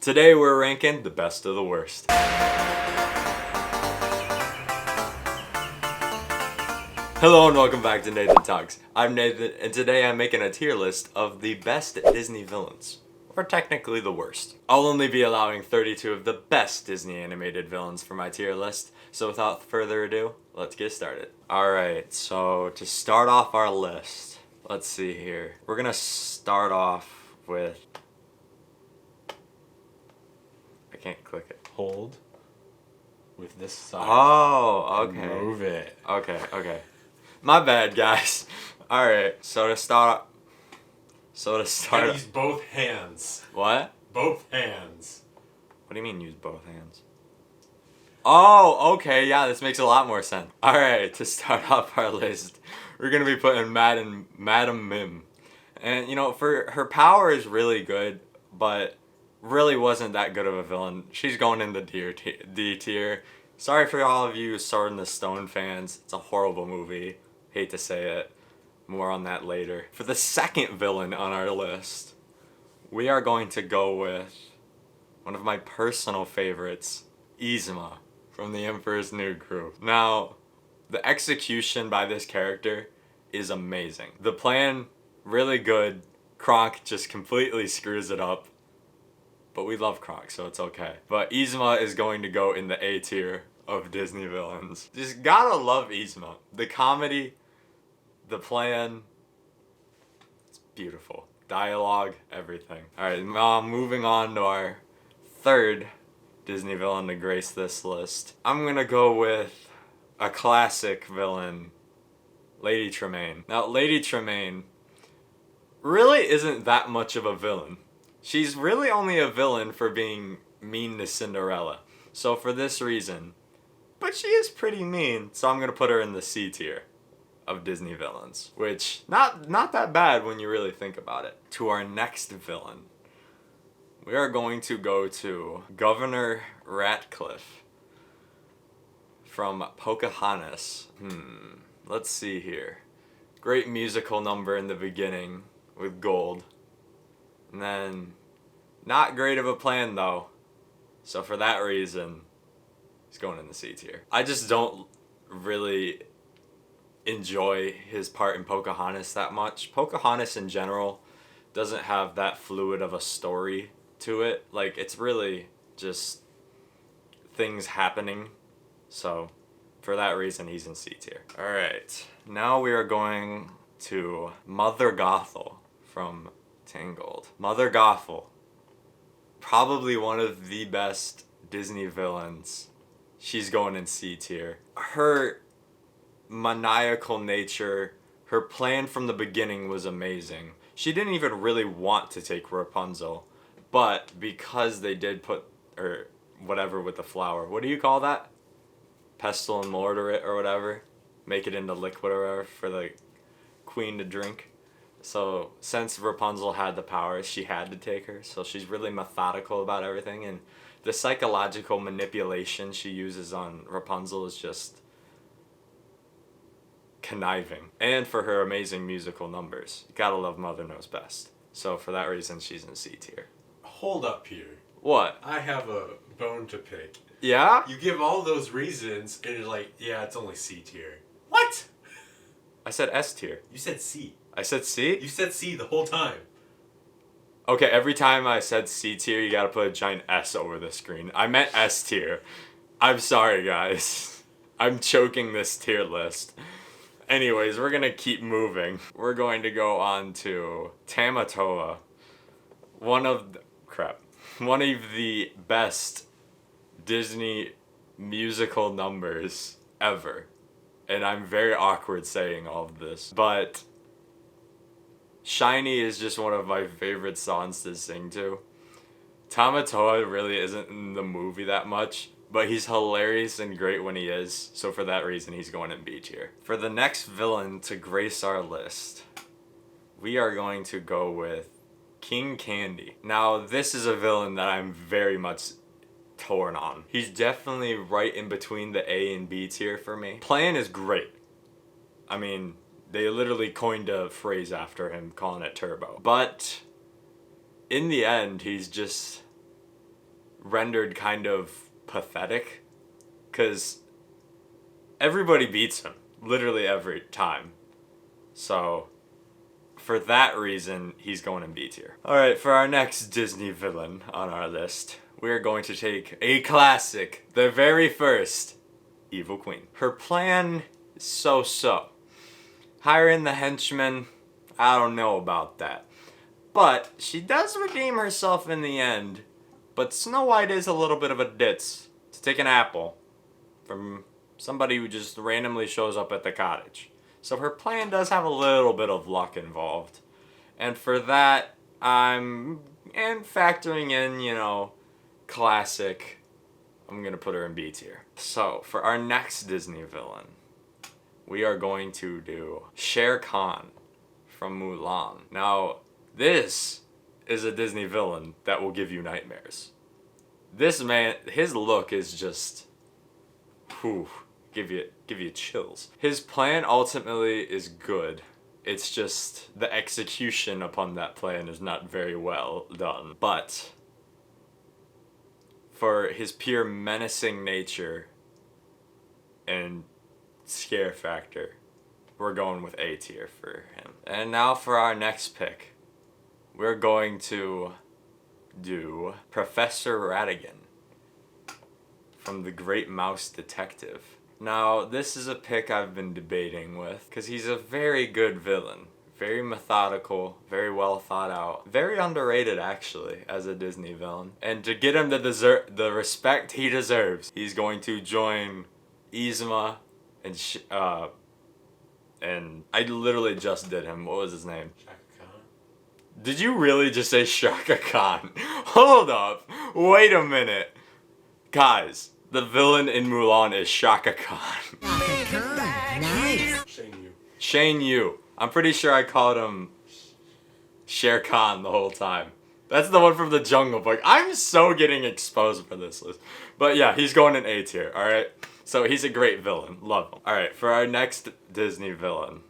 Today we're ranking the best of the worst. Hello and welcome back to Nathan Talks. I'm Nathan and today I'm making a tier list of the best Disney villains. Or technically the worst. I'll only be allowing 32 of the best Disney animated villains for my tier list. So without further ado, let's get started. Alright, so to start off our list, let's see here. We're gonna start off with... I can't click it. Hold with this side. Oh, okay. Move it. Okay. My bad, guys. Alright, so to start... Gotta use both hands. What? Both hands. What do you mean use both hands? Oh, okay, yeah, this makes a lot more sense. Alright, to start off our list, we're gonna be putting Madam Mim. And, you know, for her power is really good, but really wasn't that good of a villain. She's going in the D tier. Sorry for all of you Sword in the Stone fans. It's a horrible movie. Hate to say it. More on that later. For the second villain on our list, we are going to go with one of my personal favorites, Yzma from The Emperor's New Groove. Now, the execution by this character is amazing. The plan, really good. Kronk just completely screws it up. But we love Kronk, so it's okay. But Yzma is going to go in the A tier of Disney villains. Just gotta love Yzma. The comedy, the plan, it's beautiful. Dialogue, everything. Alright, moving on to our third Disney villain to grace this list. I'm gonna go with a classic villain, Lady Tremaine. Now, Lady Tremaine really isn't that much of a villain. She's really only a villain for being mean to Cinderella. So for this reason, but she is pretty mean, so I'm gonna put her in the C tier of Disney villains, which not that bad when you really think about it. To our next villain, we are going to go to Governor Ratcliffe from Pocahontas. Let's see here. Great musical number in the beginning with gold. And then, not great of a plan though. So for that reason, he's going in the C tier. I just don't really enjoy his part in Pocahontas that much. Pocahontas in general doesn't have that fluid of a story to it. Like, it's really just things happening. So for that reason, he's in C tier. Alright, now we are going to Mother Gothel from Tangled. Mother Gothel, probably one of the best Disney villains. She's going in C tier. Her maniacal nature, her plan from the beginning was amazing. She didn't even really want to take Rapunzel, but because they did put, or whatever with the flower, what do you call that? Pestle and mortar it or whatever? Make it into liquid or whatever for the queen to drink. So since Rapunzel had the powers, she had to take her. So she's really methodical about everything. And the psychological manipulation she uses on Rapunzel is just conniving. And for her amazing musical numbers. You gotta love Mother Knows Best. So for that reason, she's in C tier. Hold up here. What? I have a bone to pick. Yeah? You give all those reasons and you're like, yeah, it's only C tier. What? I said S tier. You said C. I said C? You said C the whole time. Okay, every time I said C tier, you gotta put a giant S over the screen. I meant S tier. I'm sorry, guys. I'm choking this tier list. Anyways, we're gonna keep moving. We're going to go on to Tamatoa. One of the best Disney musical numbers ever. And I'm very awkward saying all of this, but Shiny is just one of my favorite songs to sing to. Tamatoa really isn't in the movie that much, but he's hilarious and great when he is, so for that reason he's going in B tier. For the next villain to grace our list, we are going to go with King Candy. Now, this is a villain that I'm very much torn on. He's definitely right in between the A and B tier for me. Plan is great. I mean, they literally coined a phrase after him, calling it Turbo. But in the end, he's just rendered kind of pathetic, because everybody beats him literally every time. So for that reason, he's going in B tier. Alright, for our next Disney villain on our list, we're going to take a classic, the very first Evil Queen. Her plan is so-so. Hiring the henchmen, I don't know about that. But she does redeem herself in the end. But Snow White is a little bit of a ditz to take an apple from somebody who just randomly shows up at the cottage. So her plan does have a little bit of luck involved. And for that, and factoring in, you know, classic, I'm going to put her in B tier. So for our next Disney villain, we are going to do Shere Khan from Mulan. Now, this is a Disney villain that will give you nightmares. This man, his look is just, whew, give you chills. His plan ultimately is good. It's just the execution upon that plan is not very well done. But for his pure menacing nature and scare factor, we're going with A tier for him. And now for our next pick, we're going to do Professor Radigan from The Great Mouse Detective. Now, this is a pick I've been debating with, because he's a very good villain. Very methodical, very well thought out. Very underrated, actually, as a Disney villain. And to get him the respect he deserves, he's going to join Yzma and I literally just did him. What was his name? Shaka Khan. Did you really just say Shaka Khan? Hold up. Wait a minute. Guys, the villain in Mulan is Shaka Khan. Shaka Khan, nice. Shane Yu. I'm pretty sure I called him Shere Khan the whole time. That's the one from the Jungle Book. I'm so getting exposed for this list. But yeah, he's going in A tier, alright? So he's a great villain. Love him. Alright, for our next Disney villain,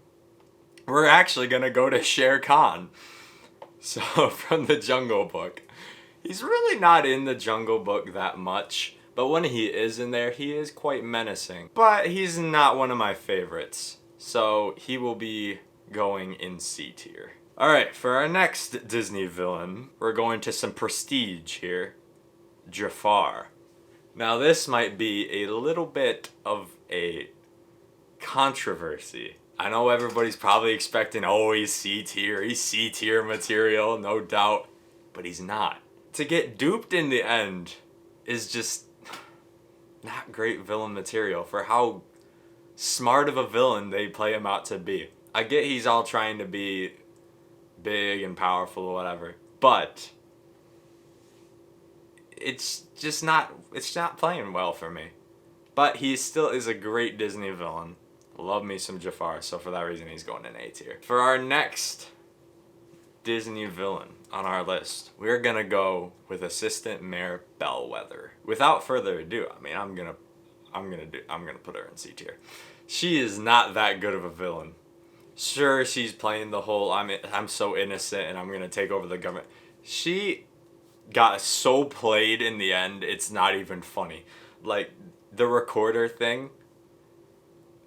we're actually gonna go to Shere Khan. So, from the Jungle Book. He's really not in the Jungle Book that much, but when he is in there, he is quite menacing. But he's not one of my favorites, so he will be going in C tier. Alright, for our next Disney villain, we're going to some prestige here. Jafar. Now this might be a little bit of a controversy. I know everybody's probably expecting, oh, he's C tier material, no doubt. But he's not. To get duped in the end is just not great villain material for how smart of a villain they play him out to be. I get he's all trying to be big and powerful or whatever, but it's not playing well for me. But he still is a great Disney villain. Love me some Jafar, so for that reason he's going in A tier. For our next Disney villain on our list, we're gonna go with Assistant Mayor Bellwether. Without further ado, I mean, I'm gonna put her in C tier. She is not that good of a villain. Sure, she's playing the whole I'm so innocent and I'm gonna take over the government. She got so played in the end, it's not even funny. Like the recorder thing,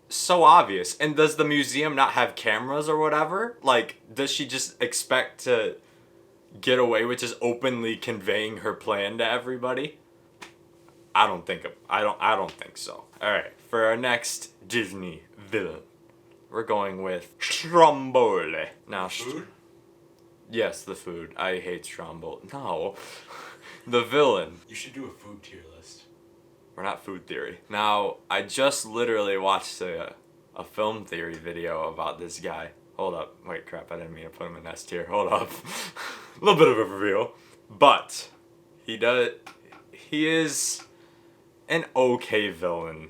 so obvious. And does the museum not have cameras or whatever? Like, does she just expect to get away with just openly conveying her plan to everybody? I don't think so. All right, for our next Disney villain, we're going with Shrombo. Now, Food? Yes, the food. I hate Shrombo. No, the villain. You should do a food tier list. We're not food theory. Now, I just literally watched a film theory video about this guy. Hold up. Wait, crap. I didn't mean to put him in S tier. Hold up. A little bit of a reveal. But he is an okay villain.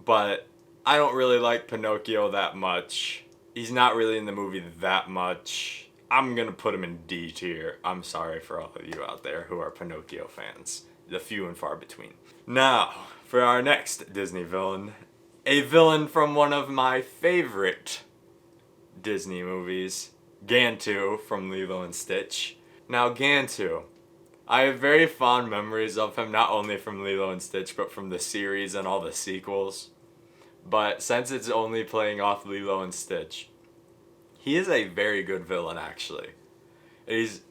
But I don't really like Pinocchio that much. He's not really in the movie that much. I'm gonna put him in D tier. I'm sorry for all of you out there who are Pinocchio fans. The few and far between. Now, for our next Disney villain, a villain from one of my favorite Disney movies, Gantu from Lilo and Stitch. Now, Gantu, I have very fond memories of him, not only from Lilo and Stitch, but from the series and all the sequels. But since it's only playing off Lilo and Stitch, he is a very good villain, actually. He's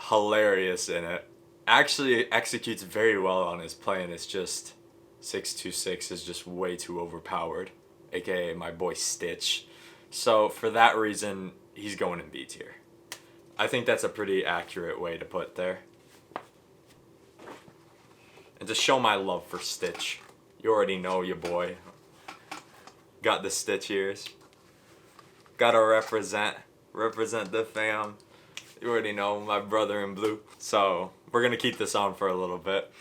hilarious in it. Actually executes very well on his plan. It's just 626 is just way too overpowered, aka my boy Stitch. So for that reason, he's going in B tier. I think that's a pretty accurate way to put there. And to show my love for Stitch, you already know your boy. Got the Stitch ears. Gotta represent the fam. You already know my brother in blue. So we're gonna keep this on for a little bit.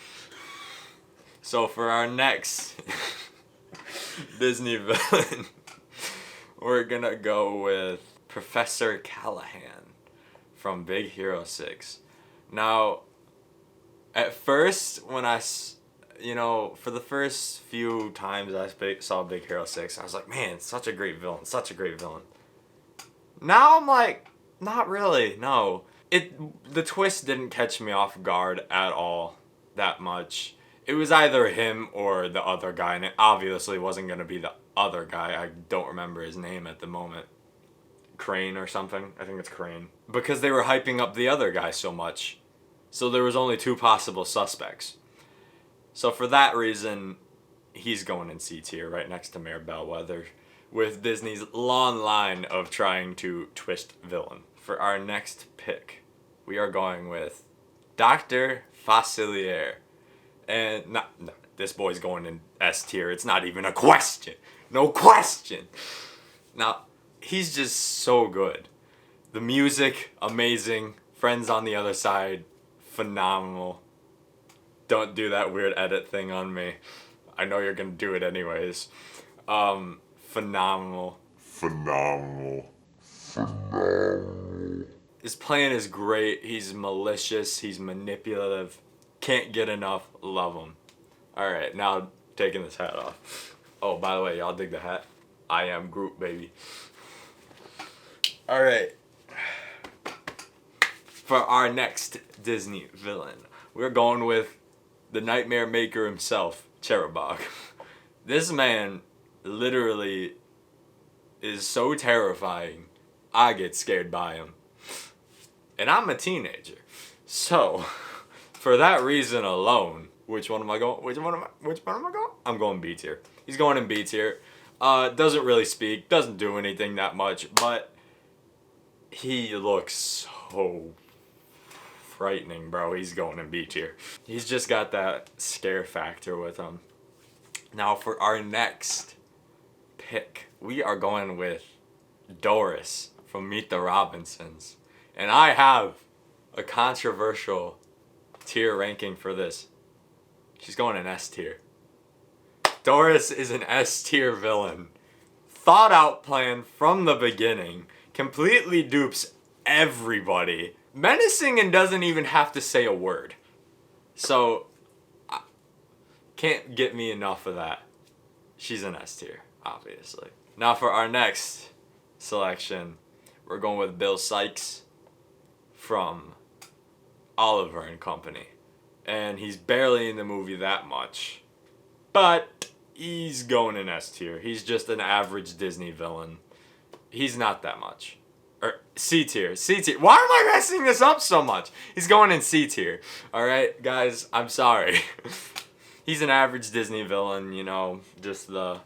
So for our next Disney villain, we're gonna go with Professor Callahan from Big Hero 6. Now, at first, when for the first few times I saw Big Hero 6, I was like, man, such a great villain, such a great villain. Now I'm like, not really, no. The twist didn't catch me off guard at all that much. It was either him or the other guy, and it obviously wasn't going to be the other guy. I don't remember his name at the moment. Crane or something? I think it's Crane. Because they were hyping up the other guy so much. So there was only 2 possible suspects. So for that reason, he's going in C tier right next to Mayor Bellwether, with Disney's long line of trying to twist villain. For our next pick, we are going with Dr. Fassilier. And no, this boy's going in S tier. It's not even a question. No question. Now, he's just so good. The music, amazing. Friends on the Other Side, phenomenal. Don't do that weird edit thing on me. I know you're gonna do it anyways. Phenomenal. His plan is great. He's malicious. He's manipulative. Can't get enough. Love him. Alright, now taking this hat off. Oh, by the way, y'all dig the hat? I am Groot, baby. Alright. For our next Disney villain, we're going with the Nightmare Maker himself, Cherubog. This man literally is so terrifying, I get scared by him. And I'm a teenager. So, for that reason alone, which one am I going? I'm going B tier. He's going in B tier. Doesn't really speak, doesn't do anything that much, but he looks so frightening, bro. He's going in B tier. He's just got that scare factor with him. Now for our next pick, we are going with Doris from Meet the Robinsons. And I have a controversial tier ranking for this. She's going in S tier. Doris is an S tier villain. Thought out plan from the beginning. Completely dupes everybody. Menacing and doesn't even have to say a word. So, can't get me enough of that. She's an S tier, obviously. Now for our next selection, we're going with Bill Sykes from Oliver and Company. And he's barely in the movie that much. But he's going in S tier. He's just an average Disney villain. He's not that much. Or C tier. C tier. Why am I messing this up so much? He's going in C tier. Alright, guys, I'm sorry. He's an average Disney villain, you know, just the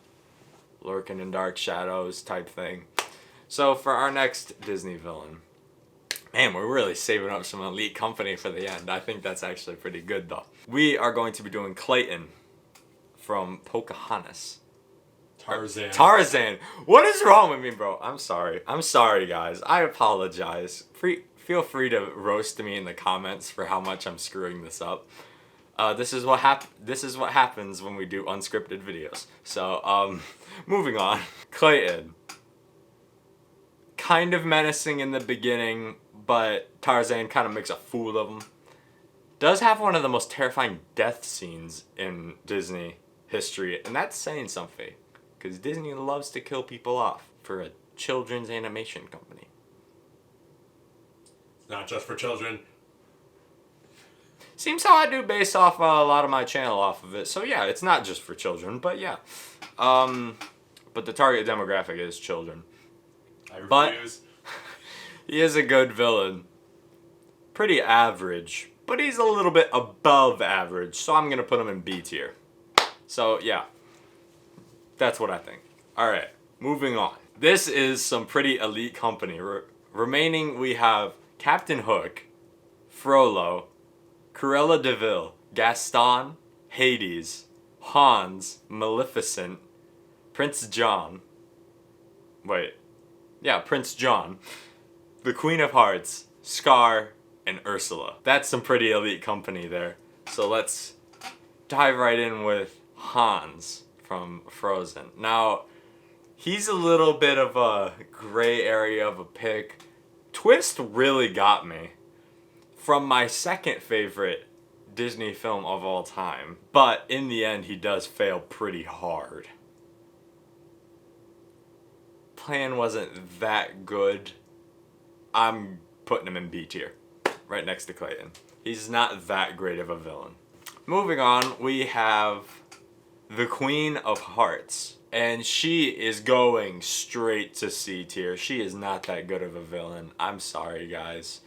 lurking in dark shadows type thing. So for our next Disney villain, man, we're really saving up some elite company for the end. I think that's actually pretty good though. We are going to be doing Clayton from Pocahontas. Tarzan. What is wrong with me, bro? I'm sorry. I'm sorry, guys. I apologize. Feel free to roast me in the comments for how much I'm screwing this up. This is what happens when we do unscripted videos. So, moving on. Clayton. Kind of menacing in the beginning, but Tarzan kind of makes a fool of him. Does have one of the most terrifying death scenes in Disney history, and that's saying something. Because Disney loves to kill people off for a children's animation company. It's not just for children. Seems how I do based off a lot of my channel off of it. So yeah, it's not just for children, but yeah. But the target demographic is children. I refuse. But he is a good villain. Pretty average, but he's a little bit above average, so I'm gonna put him in B tier. So yeah, that's what I think. Alright, moving on. This is some pretty elite company. Remaining, we have Captain Hook, Frollo, Cruella De Vil, Gaston, Hades, Hans, Maleficent, Prince John, Prince John, the Queen of Hearts, Scar, and Ursula. That's some pretty elite company there. So let's dive right in with Hans from Frozen. Now, he's a little bit of a gray area of a pick. Twist really got me from my second favorite Disney film of all time. But in the end, he does fail pretty hard. Plan wasn't that good. I'm putting him in B tier, right next to Clayton. He's not that great of a villain. Moving on, we have the Queen of Hearts. And she is going straight to C tier. She is not that good of a villain. I'm sorry, guys.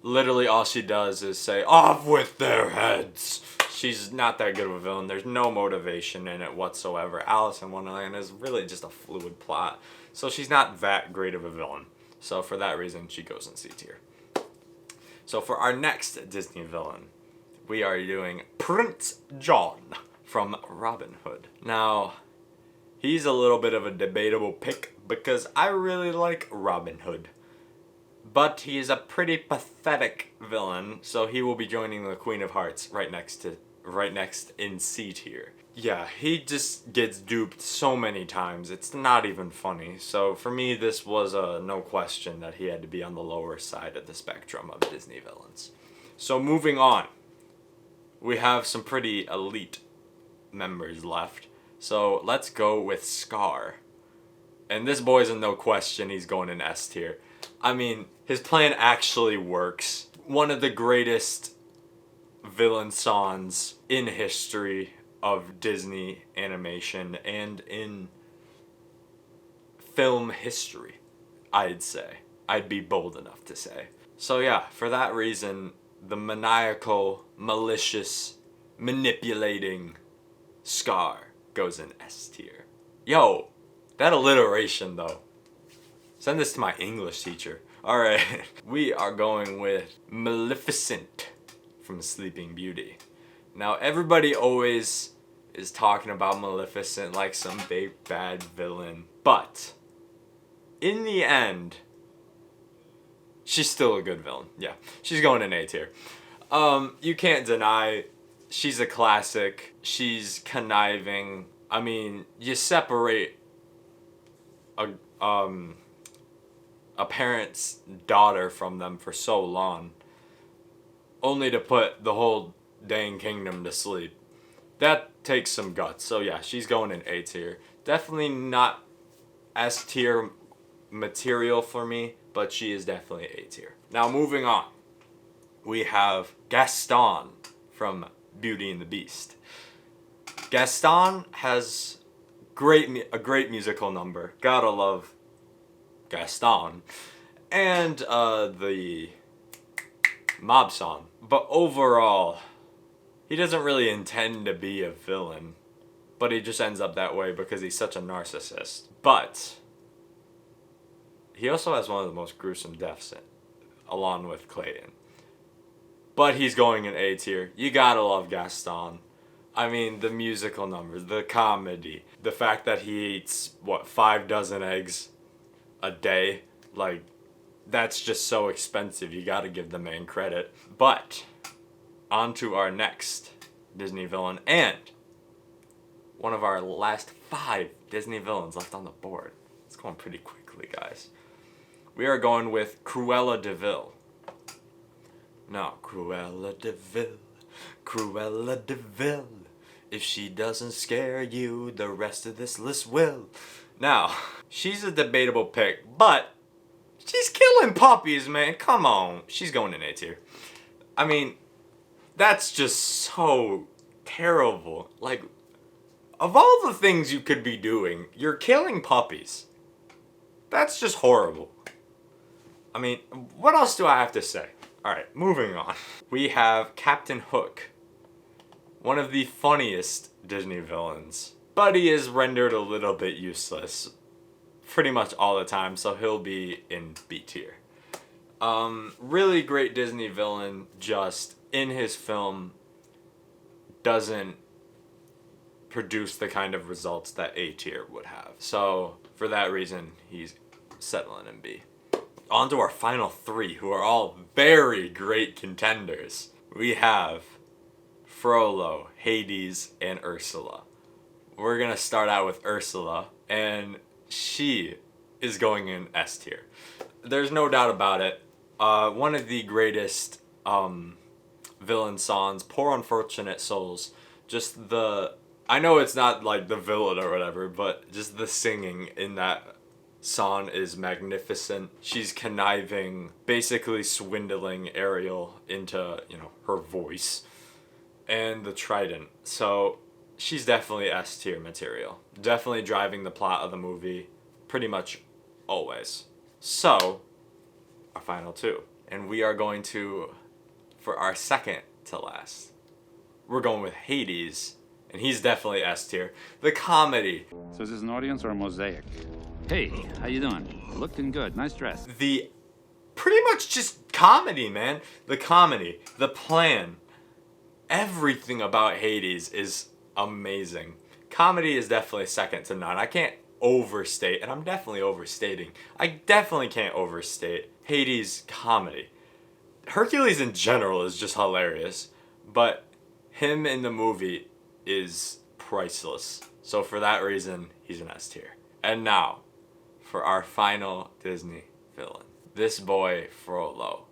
Literally all she does is say, "Off with their heads." She's not that good of a villain. There's no motivation in it whatsoever. Alice in Wonderland is really just a fluid plot. So she's not that great of a villain. So for that reason, she goes in C tier. So for our next Disney villain, we are doing Prince John from Robin Hood. Now, he's a little bit of a debatable pick because I really like Robin Hood. But he is a pretty pathetic villain, so he will be joining the Queen of Hearts right next in C tier. Yeah, he just gets duped so many times, it's not even funny. So for me, this was no question that he had to be on the lower side of the spectrum of Disney villains. So moving on, we have some pretty elite members left. So let's go with Scar. And this boy's in no question, he's going in S tier. I mean, his plan actually works. One of the greatest villain songs in history of Disney animation and in film history, I'd say. I'd be bold enough to say. So yeah, for that reason, the maniacal, malicious, manipulating Scar goes in S tier. Yo, that alliteration though. Send this to my English teacher. Alright, we are going with Maleficent from Sleeping Beauty. Now, everybody always is talking about Maleficent like some big bad villain, but in the end, she's still a good villain. Yeah, she's going in A tier. You can't deny she's a classic. She's conniving. I mean, you separate a parent's daughter from them for so long, only to put the whole dang kingdom to sleep. That takes some guts. So yeah, she's going in A tier. Definitely not S tier material for me, but she is definitely A tier. Now moving on, we have Gaston from Beauty and the Beast. Gaston has a great musical number. Gotta love Gaston. And the mob song. But overall, he doesn't really intend to be a villain, but he just ends up that way because he's such a narcissist. But he also has one of the most gruesome deaths, along with Clayton. But he's going in A tier. You gotta love Gaston. I mean, the musical numbers, the comedy, the fact that he eats, 5 dozen eggs a day? Like, that's just so expensive. You gotta give the man credit. But on to our next Disney villain and one of our last 5 Disney villains left on the board. It's going pretty quickly, guys. We are going with Cruella De Vil. Now, Cruella De Vil, Cruella De Vil. If she doesn't scare you, the rest of this list will. Now, she's a debatable pick, but she's killing puppies, man. Come on. She's going in A tier. I mean, That's just so terrible. Like, of all the things you could be doing, you're killing puppies. That's just horrible. I mean, what else do I have to say? Alright, moving on. We have Captain Hook, one of the funniest Disney villains. But he is rendered a little bit useless pretty much all the time, so he'll be in B tier. Really great Disney villain, just in his film doesn't produce the kind of results that A tier would have. So for that reason, he's settling in B. On to our final three, who are all very great contenders. We have Frollo, Hades, and Ursula. We're gonna start out with Ursula, and she is going in S tier. There's no doubt about it. One of the greatest villain songs, Poor Unfortunate Souls. Just I know it's not like the villain or whatever, but just the singing in that song is magnificent. She's conniving, basically swindling Ariel into, her voice and the trident. So she's definitely S tier material. Definitely driving the plot of the movie pretty much always. So, our final two. And we are going to, for our second to last, we're going with Hades. And he's definitely S tier. The comedy. So is this an audience or a mosaic? Hey, how you doing? Looking good. Nice dress. The pretty much just comedy, man. The comedy, the plan, everything about Hades is amazing. Comedy is definitely second to none. I can't overstate, and I'm definitely overstating. I definitely can't overstate Hades' comedy. Hercules in general is just hilarious, but him in the movie is priceless. So for that reason, he's an S tier. And now, for our final Disney villain. This boy, Frollo,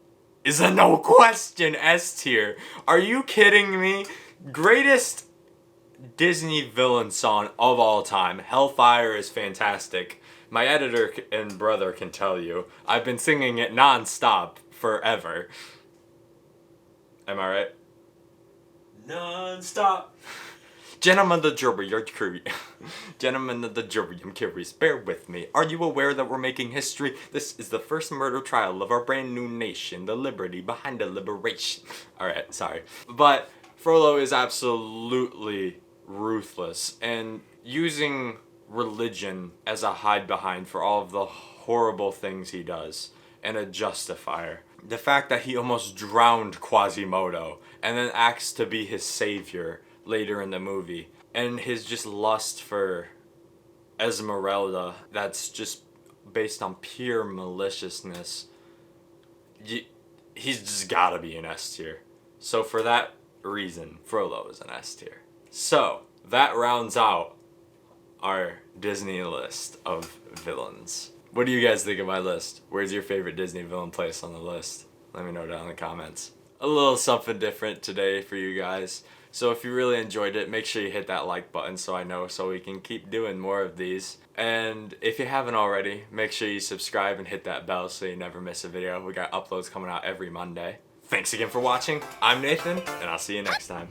is a no question S tier. Are you kidding me? Greatest Disney villain song of all time. Hellfire is fantastic. My editor and brother can tell you. I've been singing it non-stop forever. Am I right? Non-stop. Gentlemen of the jury, you're curious. Gentlemen of the jury, I'm curious. Bear with me. Are you aware that we're making history? This is the first murder trial of our brand new nation. The liberty behind the liberation. Alright, sorry. But Frollo is absolutely ruthless. And using religion as a hide behind for all of the horrible things he does. And a justifier. The fact that he almost drowned Quasimodo. And then acts to be his savior later in the movie, and his just lust for Esmeralda that's just based on pure maliciousness. He's just gotta be an S tier. So for that reason, Frollo is an S tier. So that rounds out our Disney list of villains. What do you guys think of my list? Where's your favorite Disney villain place on the list? Let me know down in the comments. A little something different today for you guys. So if you really enjoyed it, make sure you hit that like button so I know, so we can keep doing more of these. And if you haven't already, make sure you subscribe and hit that bell so you never miss a video. We got uploads coming out every Monday. Thanks again for watching. I'm Nathan, and I'll see you next time.